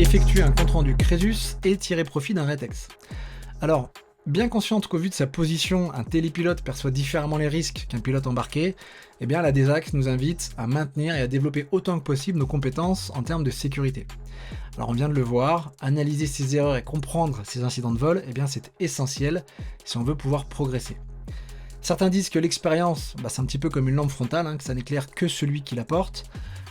effectuer un compte-rendu Crésus et tirer profit d'un rétex. Alors, bien consciente qu'au vu de sa position, un télépilote perçoit différemment les risques qu'un pilote embarqué, eh bien la DESAC nous invite à maintenir et à développer autant que possible nos compétences en termes de sécurité. Alors on vient de le voir, analyser ses erreurs et comprendre ces incidents de vol, eh bien c'est essentiel si on veut pouvoir progresser. Certains disent que l'expérience, c'est un petit peu comme une lampe frontale, que ça n'éclaire que celui qui la porte.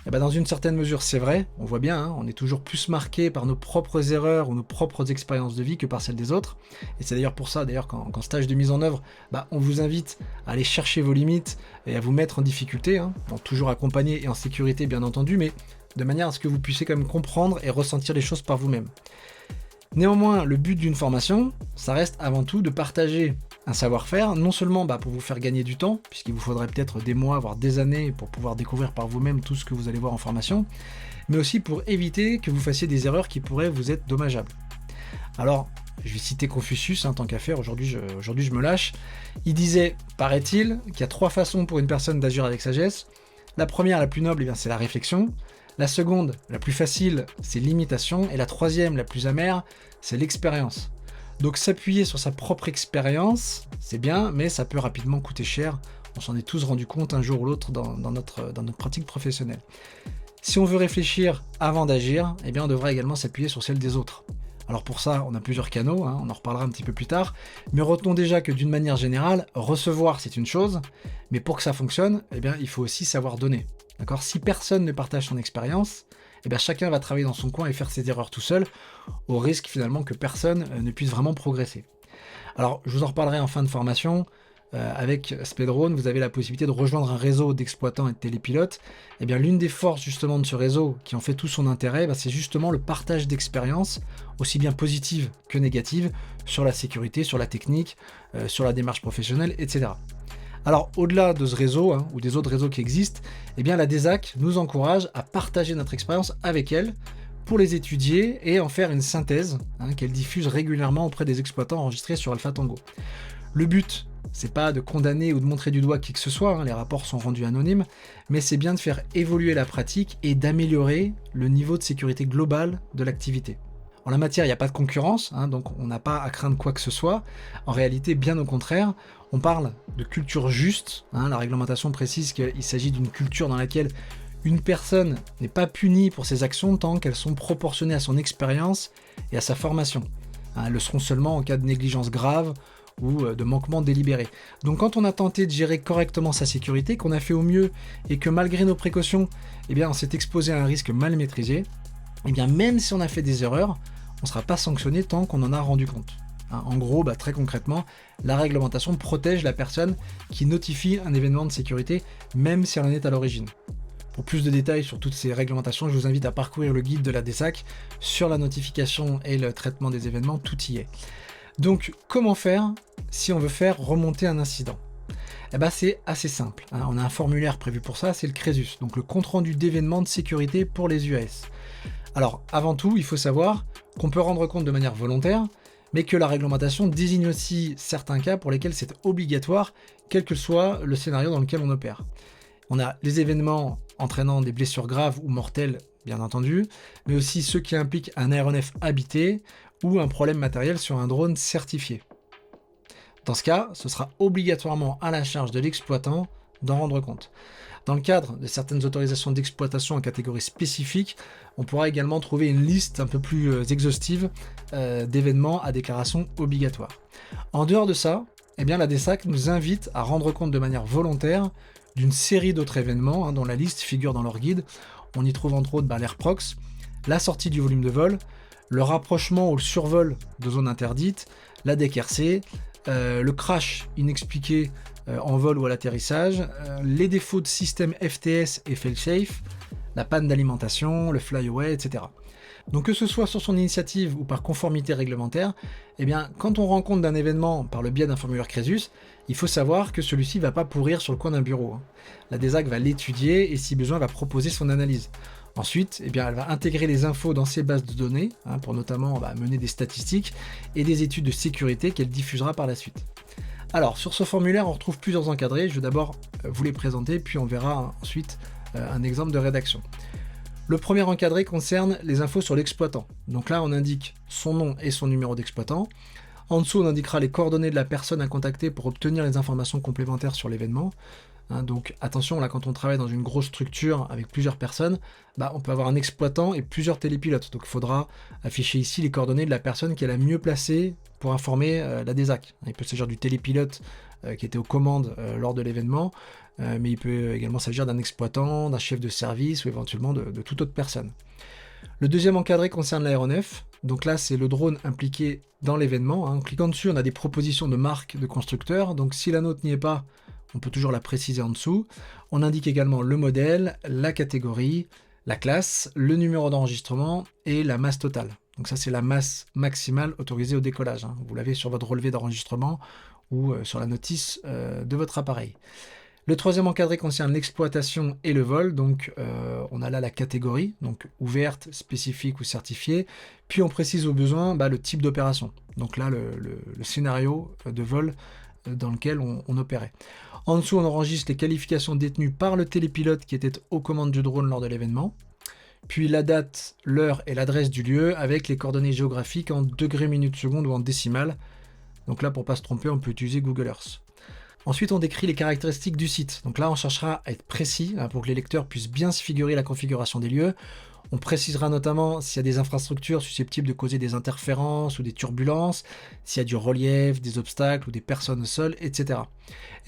Et dans une certaine mesure, c'est vrai, on voit bien, on est toujours plus marqué par nos propres erreurs ou nos propres expériences de vie que par celles des autres. Et c'est d'ailleurs pour ça, qu'en stage de mise en œuvre, on vous invite à aller chercher vos limites et à vous mettre en difficulté, toujours accompagné et en sécurité bien entendu, mais de manière à ce que vous puissiez quand même comprendre et ressentir les choses par vous-même. Néanmoins, le but d'une formation, ça reste avant tout de partager un savoir-faire, non seulement pour vous faire gagner du temps, puisqu'il vous faudrait peut-être des mois, voire des années pour pouvoir découvrir par vous-même tout ce que vous allez voir en formation, mais aussi pour éviter que vous fassiez des erreurs qui pourraient vous être dommageables. Alors, je vais citer Confucius, tant qu'à faire, aujourd'hui je me lâche. Il disait, paraît-il, qu'il y a 3 façons pour une personne d'agir avec sagesse. La première, la plus noble, c'est la réflexion. La seconde, la plus facile, c'est l'imitation. Et la troisième, la plus amère, c'est l'expérience. Donc s'appuyer sur sa propre expérience, c'est bien, mais ça peut rapidement coûter cher. On s'en est tous rendu compte un jour ou l'autre dans notre pratique professionnelle. Si on veut réfléchir avant d'agir, on devra également s'appuyer sur celle des autres. Alors pour ça, on a plusieurs canaux, on en reparlera un petit peu plus tard, mais retenons déjà que d'une manière générale, recevoir c'est une chose, mais pour que ça fonctionne, il faut aussi savoir donner. D'accord ? Si personne ne partage son expérience, chacun va travailler dans son coin et faire ses erreurs tout seul, au risque finalement que personne ne puisse vraiment progresser. Alors, je vous en reparlerai en fin de formation. Avec Speedrone, vous avez la possibilité de rejoindre un réseau d'exploitants et de télépilotes. L'une des forces justement de ce réseau, qui en fait tout son intérêt, c'est justement le partage d'expériences, aussi bien positives que négatives, sur la sécurité, sur la technique, sur la démarche professionnelle, etc. Alors, au-delà de ce réseau, ou des autres réseaux qui existent, la DESAC nous encourage à partager notre expérience avec elle, pour les étudier et en faire une synthèse, qu'elle diffuse régulièrement auprès des exploitants enregistrés sur Alpha Tango. Le but, c'est pas de condamner ou de montrer du doigt qui que ce soit, les rapports sont rendus anonymes, mais c'est bien de faire évoluer la pratique et d'améliorer le niveau de sécurité global de l'activité. En la matière, il n'y a pas de concurrence, donc on n'a pas à craindre quoi que ce soit. En réalité, bien au contraire, on parle de culture juste. La réglementation précise qu'il s'agit d'une culture dans laquelle une personne n'est pas punie pour ses actions tant qu'elles sont proportionnées à son expérience et à sa formation. Elles le seront seulement en cas de négligence grave ou de manquement délibéré. Donc quand on a tenté de gérer correctement sa sécurité, qu'on a fait au mieux et que malgré nos précautions, on s'est exposé à un risque mal maîtrisé, même si on a fait des erreurs, on ne sera pas sanctionné tant qu'on en a rendu compte. En gros, très concrètement, la réglementation protège la personne qui notifie un événement de sécurité, même si elle en est à l'origine. Pour plus de détails sur toutes ces réglementations, je vous invite à parcourir le guide de la DESAC sur la notification et le traitement des événements, tout y est. Donc, comment faire si on veut faire remonter un incident ? C'est assez simple. On a un formulaire prévu pour ça, c'est le Crésus, donc le compte-rendu d'événements de sécurité pour les UAS. Alors, avant tout, il faut savoir qu'on peut rendre compte de manière volontaire, mais que la réglementation désigne aussi certains cas pour lesquels c'est obligatoire, quel que soit le scénario dans lequel on opère. On a les événements entraînant des blessures graves ou mortelles, bien entendu, mais aussi ceux qui impliquent un aéronef habité ou un problème matériel sur un drone certifié. Dans ce cas, ce sera obligatoirement à la charge de l'exploitant d'en rendre compte. Dans le cadre de certaines autorisations d'exploitation en catégorie spécifique, on pourra également trouver une liste un peu plus exhaustive d'événements à déclaration obligatoire. En dehors de ça, la DESAC nous invite à rendre compte de manière volontaire d'une série d'autres événements dont la liste figure dans leur guide. On y trouve entre autres l'AirProx, la sortie du volume de vol, le rapprochement ou le survol de zones interdites, la DECRC, le crash inexpliqué en vol ou à l'atterrissage, les défauts de système FTS et fail-safe, la panne d'alimentation, le flyaway, etc. Donc que ce soit sur son initiative ou par conformité réglementaire, quand on rend compte d'un événement par le biais d'un formulaire Crésus, il faut savoir que celui-ci ne va pas pourrir sur le coin d'un bureau. La DESAC va l'étudier et si besoin va proposer son analyse. Ensuite, elle va intégrer les infos dans ses bases de données, pour notamment mener des statistiques et des études de sécurité qu'elle diffusera par la suite. Alors, sur ce formulaire, on retrouve plusieurs encadrés. Je vais d'abord vous les présenter, puis on verra ensuite un exemple de rédaction. Le premier encadré concerne les infos sur l'exploitant. Donc là, on indique son nom et son numéro d'exploitant. En dessous, on indiquera les coordonnées de la personne à contacter pour obtenir les informations complémentaires sur l'événement. Donc attention, là, quand on travaille dans une grosse structure avec plusieurs personnes, on peut avoir un exploitant et plusieurs télépilotes. Donc il faudra afficher ici les coordonnées de la personne qui est la mieux placée pour informer la DESAC. Il peut s'agir du télépilote qui était aux commandes lors de l'événement, mais il peut également s'agir d'un exploitant, d'un chef de service ou éventuellement de toute autre personne. Le deuxième encadré concerne l'aéronef. Donc là, c'est le drone impliqué dans l'événement. En cliquant dessus, on a des propositions de marques de constructeurs. Donc si la nôtre n'y est pas, on peut toujours la préciser en dessous. On indique également le modèle, la catégorie, la classe, le numéro d'enregistrement et la masse totale. Donc ça, c'est la masse maximale autorisée au décollage. Vous l'avez sur votre relevé d'enregistrement ou sur la notice de votre appareil. Le troisième encadré concerne l'exploitation et le vol. Donc on a là la catégorie, donc ouverte, spécifique ou certifiée. Puis on précise au besoin le type d'opération. Donc là, le scénario de vol dans lequel on opérait. En dessous, on enregistre les qualifications détenues par le télépilote qui était aux commandes du drone lors de l'événement. Puis la date, l'heure et l'adresse du lieu avec les coordonnées géographiques en degrés, minutes, secondes ou en décimales. Donc là, pour ne pas se tromper, on peut utiliser Google Earth. Ensuite, on décrit les caractéristiques du site. Donc là, on cherchera à être précis pour que les lecteurs puissent bien se figurer la configuration des lieux. On précisera notamment s'il y a des infrastructures susceptibles de causer des interférences ou des turbulences, s'il y a du relief, des obstacles ou des personnes au sol, etc.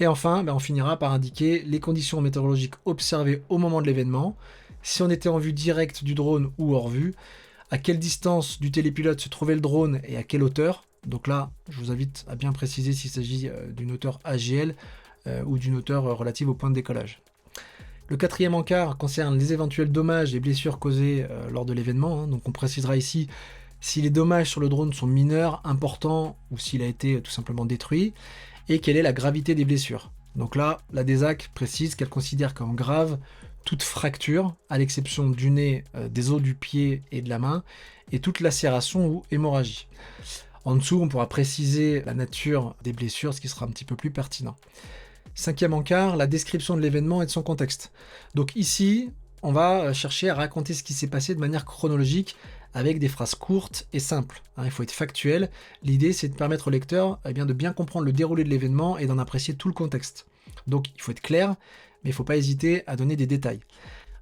Et enfin, on finira par indiquer les conditions météorologiques observées au moment de l'événement, si on était en vue directe du drone ou hors vue, à quelle distance du télépilote se trouvait le drone et à quelle hauteur. Donc là, je vous invite à bien préciser s'il s'agit d'une hauteur AGL ou d'une hauteur relative au point de décollage. Le quatrième encart concerne les éventuels dommages et blessures causés lors de l'événement. Donc on précisera ici si les dommages sur le drone sont mineurs, importants ou s'il a été tout simplement détruit et quelle est la gravité des blessures. Donc là, la DESAC précise qu'elle considère comme grave toute fracture, à l'exception du nez, des os du pied et de la main, et toute lacération ou hémorragie. En dessous, on pourra préciser la nature des blessures, ce qui sera un petit peu plus pertinent. Cinquième encart, la description de l'événement et de son contexte. Donc ici, on va chercher à raconter ce qui s'est passé de manière chronologique avec des phrases courtes et simples. Il faut être factuel. L'idée, c'est de permettre au lecteur de bien comprendre le déroulé de l'événement et d'en apprécier tout le contexte. Donc il faut être clair, mais il ne faut pas hésiter à donner des détails.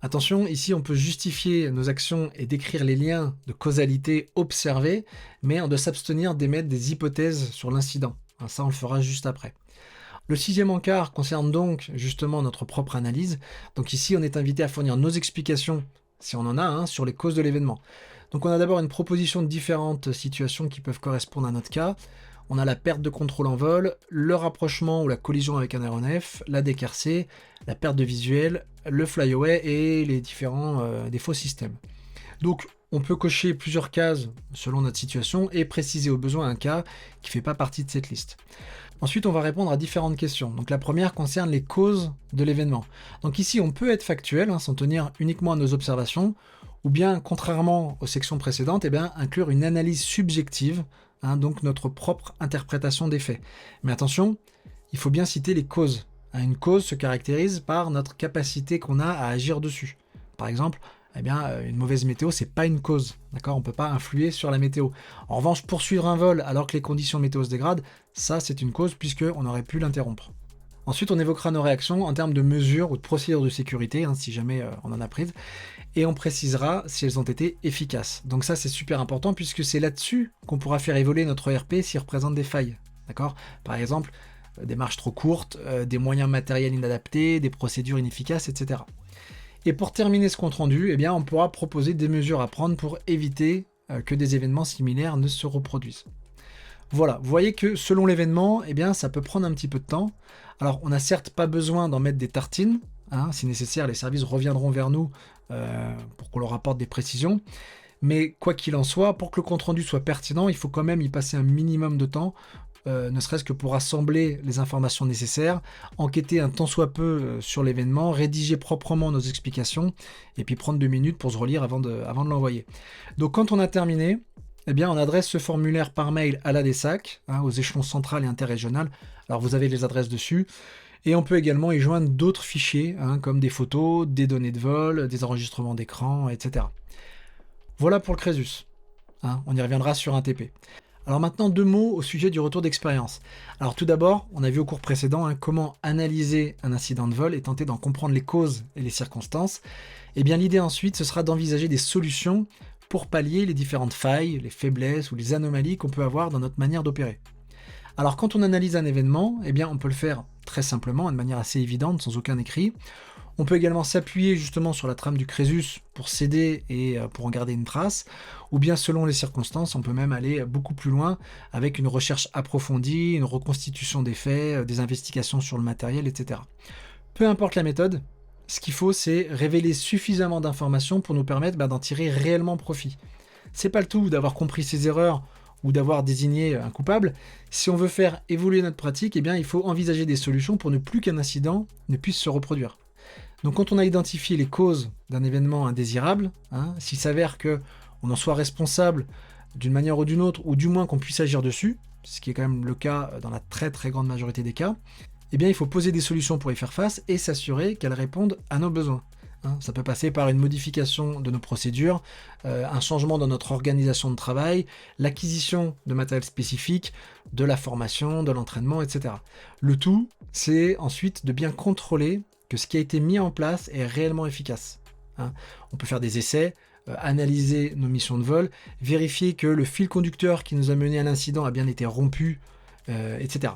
Attention, ici on peut justifier nos actions et décrire les liens de causalité observés, mais on doit s'abstenir d'émettre des hypothèses sur l'incident. Ça, on le fera juste après. Le sixième encart concerne donc justement notre propre analyse. Donc ici, on est invité à fournir nos explications, si on en a, sur les causes de l'événement. Donc on a d'abord une proposition de différentes situations qui peuvent correspondre à notre cas. On a la perte de contrôle en vol, le rapprochement ou la collision avec un aéronef, la DKRC, la perte de visuel, le flyaway et les différents défauts système. Donc on peut cocher plusieurs cases selon notre situation et préciser au besoin un cas qui ne fait pas partie de cette liste. Ensuite, on va répondre à différentes questions. Donc la première concerne les causes de l'événement. Donc ici, on peut être factuel, s'en tenir uniquement à nos observations, ou bien, contrairement aux sections précédentes, inclure une analyse subjective, donc notre propre interprétation des faits. Mais attention, il faut bien citer les causes. Une cause se caractérise par notre capacité qu'on a à agir dessus. Par exemple, une mauvaise météo, c'est pas une cause, d'accord ? On ne peut pas influer sur la météo. En revanche, poursuivre un vol alors que les conditions météo se dégradent, ça c'est une cause puisqu'on aurait pu l'interrompre. Ensuite, on évoquera nos réactions en termes de mesures ou de procédures de sécurité, si jamais on en a prises, et on précisera si elles ont été efficaces. Donc ça, c'est super important puisque c'est là-dessus qu'on pourra faire évoluer notre ERP s'il représente des failles, d'accord ? Par exemple, des marches trop courtes, des moyens matériels inadaptés, des procédures inefficaces, etc. Et pour terminer ce compte-rendu, on pourra proposer des mesures à prendre pour éviter que des événements similaires ne se reproduisent. Voilà, vous voyez que selon l'événement, ça peut prendre un petit peu de temps. Alors, on n'a certes pas besoin d'en mettre des tartines. Si nécessaire, les services reviendront vers nous pour qu'on leur apporte des précisions. Mais quoi qu'il en soit, pour que le compte-rendu soit pertinent, il faut quand même y passer un minimum de temps, ne serait-ce que pour rassembler les informations nécessaires, enquêter un tant soit peu sur l'événement, rédiger proprement nos explications, et puis prendre 2 minutes pour se relire avant de l'envoyer. Donc quand on a terminé, on adresse ce formulaire par mail à la DESAC, aux échelons central et interrégional. Alors vous avez les adresses dessus, Et on peut également y joindre d'autres fichiers, comme des photos, des données de vol, des enregistrements d'écran, etc. Voilà pour le Crésus. On y reviendra sur un TP. Alors maintenant, 2 mots au sujet du retour d'expérience. Alors tout d'abord, on a vu au cours précédent comment analyser un incident de vol et tenter d'en comprendre les causes et les circonstances. Et bien l'idée ensuite, ce sera d'envisager des solutions pour pallier les différentes failles, les faiblesses ou les anomalies qu'on peut avoir dans notre manière d'opérer. Alors quand on analyse un événement, eh bien on peut le faire très simplement, de manière assez évidente, sans aucun écrit. On peut également s'appuyer justement sur la trame du Crésus pour s'aider et pour en garder une trace, ou bien selon les circonstances, on peut même aller beaucoup plus loin avec une recherche approfondie, une reconstitution des faits, des investigations sur le matériel, etc. Peu importe la méthode, ce qu'il faut c'est révéler suffisamment d'informations pour nous permettre d'en tirer réellement profit. C'est pas le tout d'avoir compris ses erreurs ou d'avoir désigné un coupable. Si on veut faire évoluer notre pratique, eh bien, il faut envisager des solutions pour ne plus qu'un incident ne puisse se reproduire. Donc quand on a identifié les causes d'un événement indésirable, s'il s'avère qu'on en soit responsable d'une manière ou d'une autre, ou du moins qu'on puisse agir dessus, ce qui est quand même le cas dans la très très grande majorité des cas, eh bien il faut poser des solutions pour y faire face et s'assurer qu'elles répondent à nos besoins. Ça peut passer par une modification de nos procédures, un changement dans notre organisation de travail, l'acquisition de matériel spécifique, de la formation, de l'entraînement, etc. Le tout, c'est ensuite de bien contrôler que ce qui a été mis en place est réellement efficace. On peut faire des essais, analyser nos missions de vol, vérifier que le fil conducteur qui nous a mené à l'incident a bien été rompu, etc.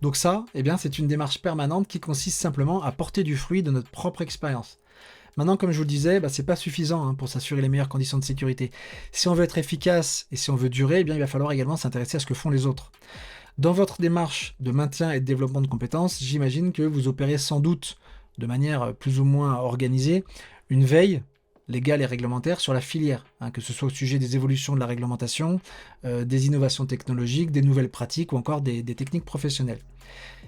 Donc ça, eh bien, c'est une démarche permanente qui consiste simplement à porter du fruit de notre propre expérience. Maintenant, comme je vous le disais, c'est pas suffisant pour s'assurer les meilleures conditions de sécurité. Si on veut être efficace et si on veut durer, eh bien, il va falloir également s'intéresser à ce que font les autres. Dans votre démarche de maintien et de développement de compétences, j'imagine que vous opérez sans doute de manière plus ou moins organisée une veille légale et réglementaire sur la filière, que ce soit au sujet des évolutions de la réglementation, des innovations technologiques, des nouvelles pratiques ou encore des techniques professionnelles.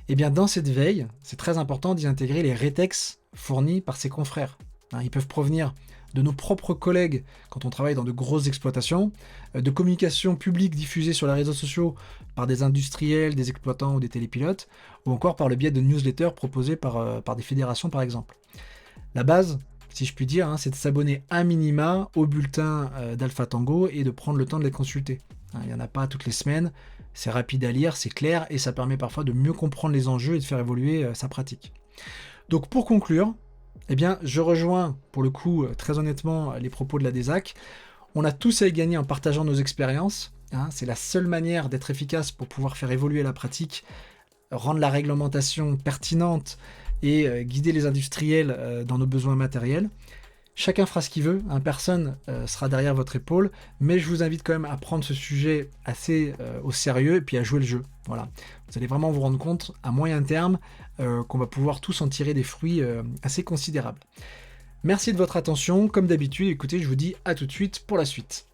Et bien dans cette veille, c'est très important d'y intégrer les rétex fournis par ses confrères. Ils peuvent provenir de nos propres collègues quand on travaille dans de grosses exploitations, de communications publiques diffusées sur les réseaux sociaux par des industriels, des exploitants ou des télépilotes, ou encore par le biais de newsletters proposés par des fédérations par exemple. La base, si je puis dire, c'est de s'abonner à minima au bulletin d'Alpha Tango et de prendre le temps de les consulter. Il n'y en a pas toutes les semaines, c'est rapide à lire, c'est clair, et ça permet parfois de mieux comprendre les enjeux et de faire évoluer sa pratique. Donc pour conclure, eh bien, je rejoins pour le coup très honnêtement les propos de la DESAC. On a tous à y gagner en partageant nos expériences. C'est la seule manière d'être efficace pour pouvoir faire évoluer la pratique, rendre la réglementation pertinente et guider les industriels dans nos besoins matériels. Chacun fera ce qu'il veut, personne sera derrière votre épaule, mais je vous invite quand même à prendre ce sujet assez au sérieux et puis à jouer le jeu. Voilà. Vous allez vraiment vous rendre compte à moyen terme qu'on va pouvoir tous en tirer des fruits assez considérables. Merci de votre attention, comme d'habitude, écoutez, je vous dis à tout de suite pour la suite.